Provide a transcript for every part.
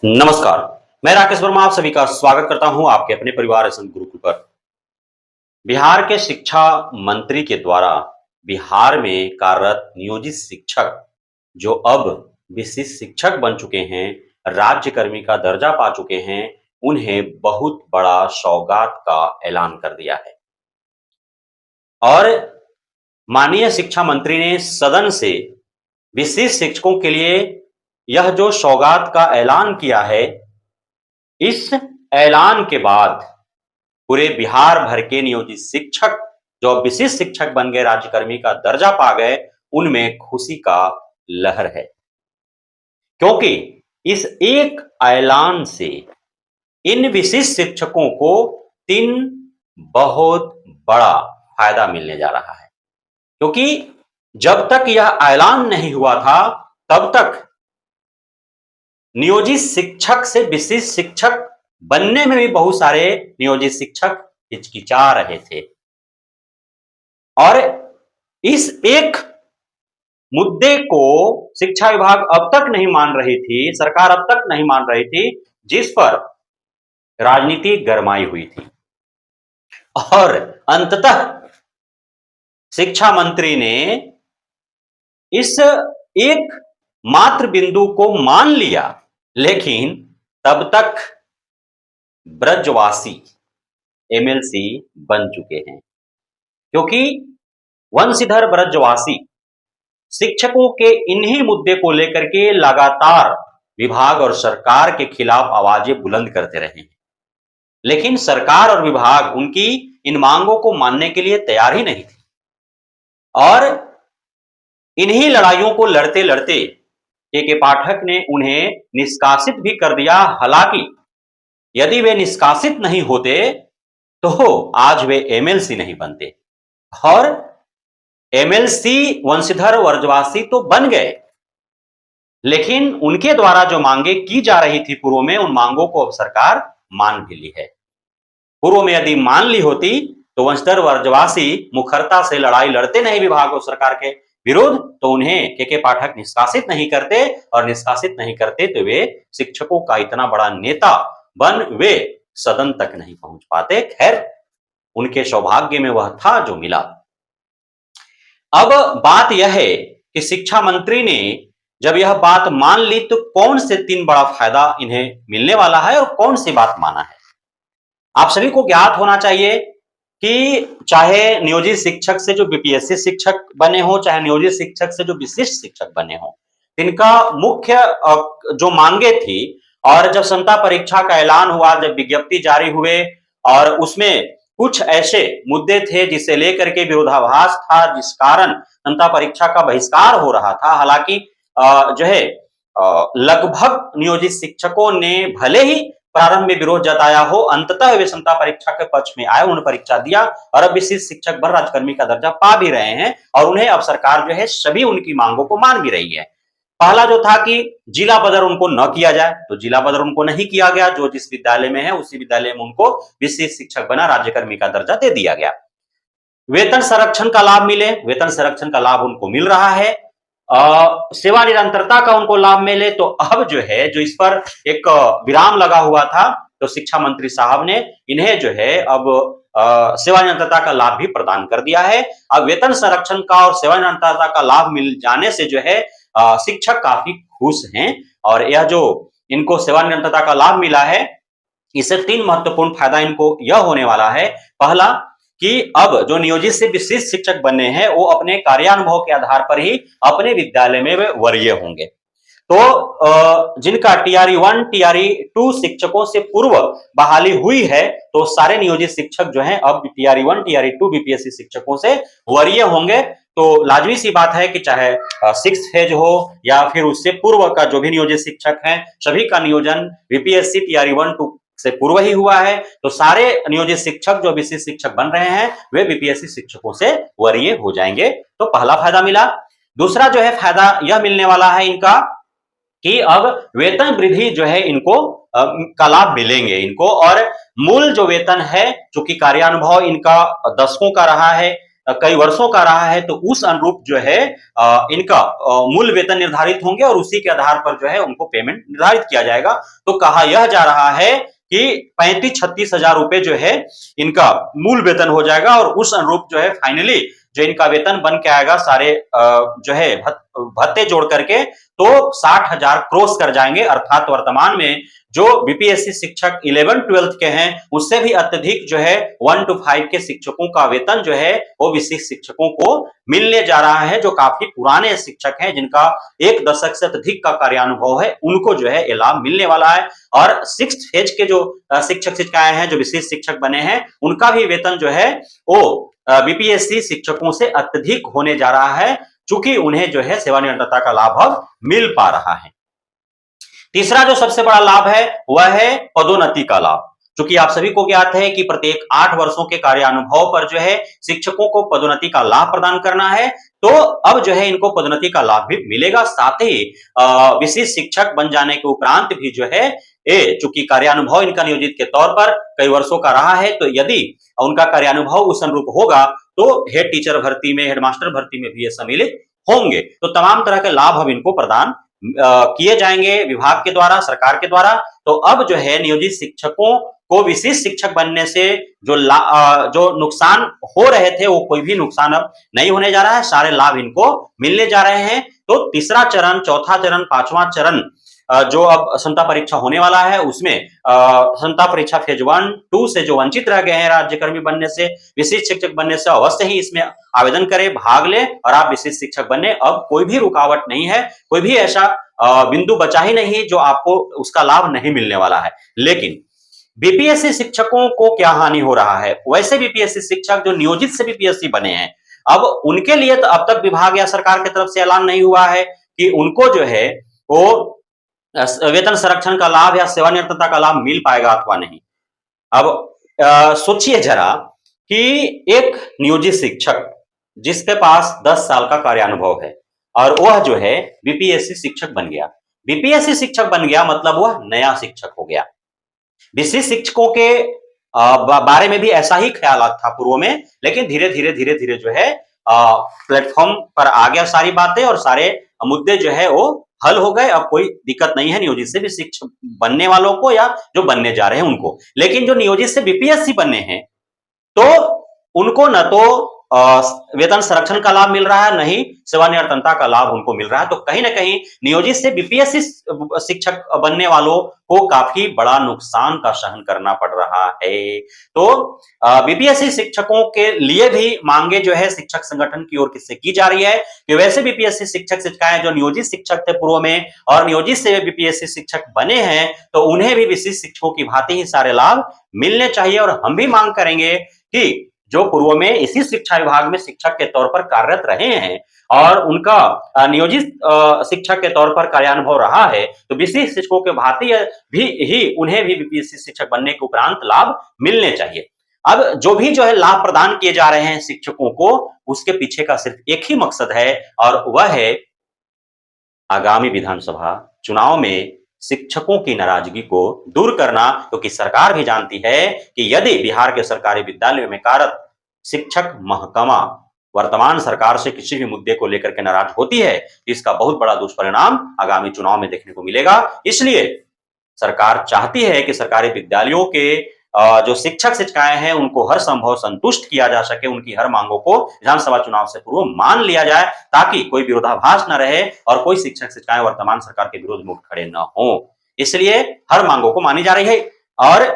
नमस्कार। मैं राकेश वर्मा आप सभी का स्वागत करता हूं आपके अपने परिवार एसएम गुरुकुल पर। बिहार के शिक्षा मंत्री के द्वारा बिहार में कार्यरत नियोजित शिक्षक जो अब विशिष्ट शिक्षक बन चुके हैं, राज्यकर्मी का दर्जा पा चुके हैं, उन्हें बहुत बड़ा सौगात का ऐलान कर दिया है। और माननीय शिक्षा मंत्री ने सदन से विशिष्ट शिक्षकों के लिए यह जो सौगात का ऐलान किया है, इस ऐलान के बाद पूरे बिहार भर के नियोजित शिक्षक जो विशिष्ट शिक्षक बन गए, राज्यकर्मी का दर्जा पा गए, उनमें खुशी का लहर है। क्योंकि इस एक ऐलान से इन विशिष्ट शिक्षकों को 3 बहुत बड़ा फायदा मिलने जा रहा है। क्योंकि जब तक यह ऐलान नहीं हुआ था, तब तक नियोजित शिक्षक से विशिष्ट शिक्षक बनने में भी बहुत सारे नियोजित शिक्षक हिचकिचा रहे थे। और इस एक मुद्दे को शिक्षा विभाग अब तक नहीं मान रही थी, सरकार अब तक नहीं मान रही थी, जिस पर राजनीति गरमाई हुई थी। और अंततः शिक्षा मंत्री ने इस एक मात्र बिंदु को मान लिया, लेकिन तब तक ब्रजवासी एमएलसी बन चुके हैं। क्योंकि वंशीधर ब्रजवासी शिक्षकों के इन्हीं मुद्दे को लेकर के लगातार विभाग और सरकार के खिलाफ आवाजें बुलंद करते रहे हैं। लेकिन सरकार और विभाग उनकी इन मांगों को मानने के लिए तैयार ही नहीं थी। और इन्हीं लड़ाइयों को लड़ते लड़ते के पाठक ने उन्हें निष्कासित भी कर दिया। हालांकि यदि वे निष्कासित नहीं होते तो आज वे एमएलसी नहीं बनते। और एमएलसी वंशीधर ब्रजवासी तो बन गए, लेकिन उनके द्वारा जो मांगे की जा रही थी पूर्व में, उन मांगों को अब सरकार मान भी ली है। पूर्व में यदि मान ली होती तो वंशीधर ब्रजवासी मुखरता से लड़ाई लड़ते नहीं विभाग और सरकार के विरुद्ध, तो उन्हें के पाठक निष्कासित नहीं करते, और निष्कासित नहीं करते तो वे शिक्षकों का इतना बड़ा नेता बन वे सदन तक नहीं पहुंच पाते। खैर, उनके सौभाग्य में वह था जो मिला। अब बात यह है कि शिक्षा मंत्री ने जब यह बात मान ली तो कौन से 3 बड़ा फायदा इन्हें मिलने वाला है और कौन सी बात माना है। आप सभी को ज्ञात होना चाहिए कि चाहे नियोजित शिक्षक से जो बीपीएससी शिक्षक बने हो, चाहे नियोजित शिक्षक से जो विशिष्ट शिक्षक बने हो, इनका मुख्य जो मांगे थी, और जब क्षमता परीक्षा का ऐलान हुआ, जब विज्ञप्ति जारी हुए, और उसमें कुछ ऐसे मुद्दे थे जिसे लेकर के विरोधाभास था, जिस कारण क्षमता परीक्षा का बहिष्कार हो रहा था। हालांकि जो है लगभग नियोजित शिक्षकों ने भले ही प्रारंभ में विरोध जताया हो, अंततः वे क्षमता परीक्षा के पक्ष में आए, उन्होंने परीक्षा दिया और अब विशिष्ट शिक्षक बन राज्यकर्मी का दर्जा पा भी रहे हैं। और उन्हें अब सरकार जो है सभी उनकी मांगों को मान भी रही है। पहला जो था कि जिला बदर उनको न किया जाए, तो जिला बदर उनको नहीं किया गया। जो जिस विद्यालय में है उसी विद्यालय में उनको विशिष्ट शिक्षक बना राज्यकर्मी का दर्जा दे दिया गया। वेतन संरक्षण का लाभ मिले, वेतन संरक्षण का लाभ उनको मिल रहा है। सेवा निरंतरता का उनको लाभ मिले, तो अब जो है, जो इस पर एक विराम लगा हुआ था, तो शिक्षा मंत्री साहब ने इन्हें जो है अब सेवा निरंतरता का लाभ भी प्रदान कर दिया है। अब वेतन संरक्षण का और सेवा निरंतरता का लाभ मिल जाने से जो है शिक्षक काफी खुश हैं। और यह जो इनको सेवा निरंतरता का लाभ मिला है, इससे 3 महत्वपूर्ण फायदा इनको यह होने वाला है। पहला कि अब जो नियोजित से विशिष्ट शिक्षक बनने हैं, वो अपने कार्यानुभव के आधार पर ही अपने विद्यालय में वे वरीय होंगे। तो जिनका टीआरई 1 टीआरई 2 शिक्षकों से पूर्व बहाली हुई है, तो सारे नियोजित शिक्षक जो हैं अब टीआरई 1 टीआरई 2 बीपीएससी शिक्षकों से वरीय होंगे। तो लाजमी सी बात है कि चाहे 6th फेज हो या फिर उससे पूर्व का जो भी नियोजित शिक्षक हैं, सभी का नियोजन बीपीएससी टीआरई 1 2 से पूर्व ही हुआ है। तो सारे नियोजित शिक्षक जो विशिष्ट शिक्षक बन रहे हैं, वे बीपीएससी शिक्षकों से वरीय हो जाएंगे। तो पहला फायदा मिला। दूसरा जो है फायदा यह मिलने वाला है इनका कि अब वेतन वृद्धि जो है इनको का लाभ मिलेंगे इनको। और मूल जो वेतन है, चूंकि कार्यानुभव इनका दशकों का रहा है, कई वर्षों का रहा है तो उस अनुरूप जो है इनका मूल वेतन निर्धारित होंगे और उसी के आधार पर जो है उनको पेमेंट निर्धारित किया जाएगा। तो कहा यह जा रहा है कि 35-36 हजार रुपए जो है इनका मूल वेतन हो जाएगा और उस अनुरूप जो है फाइनली जो इनका वेतन बन के आएगा सारे जो है भत्ते जोड़ करके तो 60,000 क्रॉस कर जाएंगे। अर्थात वर्तमान में जो बीपीएससी शिक्षक 11-12 के हैं उससे भी अत्यधिक जो है 1 to 5 के शिक्षकों का वेतन जो है वो विशिष्ट शिक्षकों को मिलने जा रहा है, जो काफी पुराने शिक्षक हैं जिनका 1 दशक से अधिक का कार्यानुभव है, उनको जो है ये लाभ मिलने वाला है। और 6th फेज के जो शिक्षक शिक्षिकाएं हैं जो विशिष्ट शिक्षक बने हैं उनका भी वेतन जो है वो बीपीएससी शिक्षकों से अत्यधिक होने जा रहा है, चूंकि उन्हें जो है सेवानिवृत्तता का लाभ अब मिल पा रहा है। तीसरा जो सबसे बड़ा लाभ है वह है पदोन्नति का लाभ। क्योंकि आप सभी को ज्ञात है कि प्रत्येक 8 वर्षों के कार्यानुभव पर जो है शिक्षकों को पदोन्नति का लाभ प्रदान करना है, तो अब जो है इनको पदोन्नति का लाभ भी मिलेगा। साथ ही विशिष्ट शिक्षक बन जाने के उपरांत भी जो है चूंकि कार्यानुभव इनका नियोजित के तौर पर कई वर्षों का रहा है, तो यदि उनका कार्यानुभव उस अनुरूप होगा तो हेड टीचर भर्ती में, हेडमास्टर भर्ती में भी ये सम्मिलित होंगे। तो तमाम तरह के लाभ अब इनको प्रदान किए जाएंगे विभाग के द्वारा, सरकार के द्वारा। तो अब जो है नियोजित शिक्षकों को विशिष्ट शिक्षक बनने से जो नुकसान हो रहे थे वो कोई भी नुकसान अब नहीं होने जा रहा है, सारे लाभ इनको मिलने जा रहे हैं। तो तीसरा चरण, चौथा चरण, पांचवा चरण जो अब क्षमता परीक्षा होने वाला है उसमें क्षमता परीक्षा फेज 1-2 से जो वंचित रह गए हैं राज्यकर्मी बनने से, विशिष्ट शिक्षक बनने से, अवश्य ही इसमें आवेदन करें, भाग लें और आप विशिष्ट शिक्षक बनने। अब कोई भी रुकावट नहीं है, कोई भी ऐसा बिंदु बचा ही नहीं जो आपको उसका लाभ नहीं मिलने वाला है। लेकिन बीपीएससी शिक्षकों को क्या हानि हो रहा है? वैसे बीपीएससी शिक्षक जो नियोजित से बीपीएससी बने हैं, अब उनके लिए तो अब तक विभाग या सरकार की तरफ से ऐलान नहीं हुआ है कि उनको जो है वो वेतन संरक्षण का लाभ या सेवानिवृत्तता का लाभ मिल पाएगा अथवा नहीं। अब सोचिए जरा कि एक नियोजित शिक्षक जिसके पास 10 साल का कार्यानुभव है और वह जो है बीपीएससी शिक्षक बन गया। बीपीएससी शिक्षक बन गया मतलब वह नया शिक्षक हो गया। विशिष्ट शिक्षकों के बारे में भी ऐसा ही ख्याल था पूर्व में, लेकिन धीरे धीरे जो है प्लेटफॉर्म पर आ गया सारी बातें और सारे मुद्दे जो है वो हल हो गए। अब कोई दिक्कत नहीं है नियोजित से भी शिक्षक बनने वालों को या जो बनने जा रहे हैं उनको। लेकिन जो नियोजित से बीपीएससी बनने हैं तो उनको न तो वेतन संरक्षण का लाभ मिल रहा है, नहीं सेवानिवृत्तता का लाभ उनको मिल रहा है। तो कहीं ना कहीं नियोजित से बीपीएससी शिक्षक बनने वालों को काफी बड़ा नुकसान का सहन करना पड़ रहा है। तो बीपीएससी शिक्षकों के लिए भी मांगे जो है शिक्षक संगठन की ओर किससे की जा रही है कि वैसे बीपीएससी शिक्षक शिक्षिकाएं जो नियोजित शिक्षक थे पूर्व में और नियोजित से बीपीएससी शिक्षक बने हैं तो उन्हें भी विशिष्ट शिक्षकों की भांति ही सारे लाभ मिलने चाहिए। और हम भी मांग करेंगे कि जो पूर्व में इसी शिक्षा विभाग में शिक्षक के तौर पर कार्यरत रहे हैं और उनका नियोजित शिक्षक के तौर पर कार्यानुभव रहा है, तो विशिष्ट शिक्षकों के भांति भी उन्हें भी बीपीएससी शिक्षक बनने के उपरांत लाभ मिलने चाहिए। अब जो है लाभ प्रदान किए जा रहे हैं शिक्षकों को, उसके पीछे का सिर्फ एक ही मकसद है और वह है आगामी विधानसभा चुनाव में शिक्षकों की नाराजगी को दूर करना। क्योंकि सरकार भी जानती है कि यदि बिहार के सरकारी विद्यालयों में कार्यरत शिक्षक महकमा वर्तमान सरकार से किसी भी मुद्दे को लेकर के नाराज होती है तो इसका बहुत बड़ा दुष्परिणाम आगामी चुनाव में देखने को मिलेगा। इसलिए सरकार चाहती है कि सरकारी विद्यालयों के जो शिक्षक शिक्षिकाएं हैं उनको हर संभव संतुष्ट किया जा सके, उनकी हर मांगों को विधानसभा चुनाव से पूर्व मान लिया जाए ताकि कोई विरोधाभास न रहे और कोई शिक्षक शिक्षिकाएं वर्तमान सरकार के विरोध में उठ खड़े न हो। इसलिए हर मांगों को मानी जा रही है। और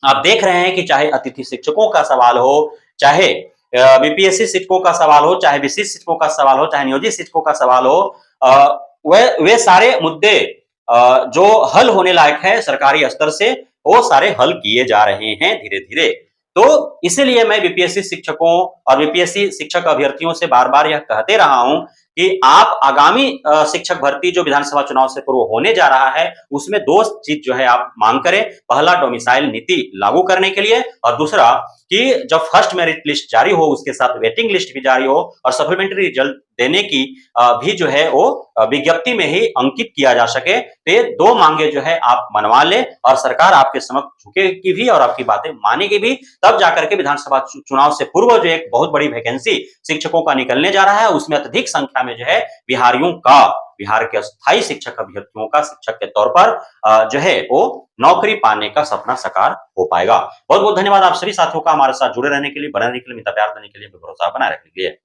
आप देख रहे हैं कि चाहे अतिथि शिक्षकों का सवाल हो, चाहे बीपीएससी शिक्षकों का सवाल हो, चाहे विशिष्ट शिक्षकों का सवाल हो, चाहे नियोजित शिक्षकों का सवाल हो, वे सारे मुद्दे जो हल होने लायक है सरकारी स्तर से वो सारे हल किए जा रहे हैं धीरे धीरे। तो इसीलिए मैं बीपीएससी शिक्षकों और बीपीएससी शिक्षक अभ्यर्थियों से बार बार यह कहते रहा हूं कि आप आगामी शिक्षक भर्ती जो विधानसभा चुनाव से पूर्व होने जा रहा है उसमें 2 चीज जो है आप मांग करें। पहला, डोमिसाइल नीति लागू करने के लिए, और दूसरा कि जब फर्स्ट मेरिट लिस्ट जारी हो उसके साथ वेटिंग लिस्ट भी जारी हो और सप्लीमेंट्री रिजल्ट देने की भी जो है वो विज्ञप्ति में ही अंकित किया जा सके। तो ये 2 मांगे जो है आप मनवा लें और सरकार आपके समक्ष झुकेगी भी और आपकी बातें मानेगी भी। तब जाकर के विधानसभा चुनाव से पूर्व जो एक बहुत बड़ी वैकेंसी शिक्षकों का निकलने जा रहा है, उसमें अत्यधिक संख्या में जो है बिहार के अस्थायी शिक्षक अभ्यर्थियों का शिक्षक के तौर पर जो है वो नौकरी पाने का सपना साकार हो पाएगा। बहुत-बहुत धन्यवाद आप सभी साथियों का हमारे साथ जुड़े रहने के लिए, बने रहने के लिए, मित्र प्यार देने के लिए, भरोसा बनाए रखने के लिए।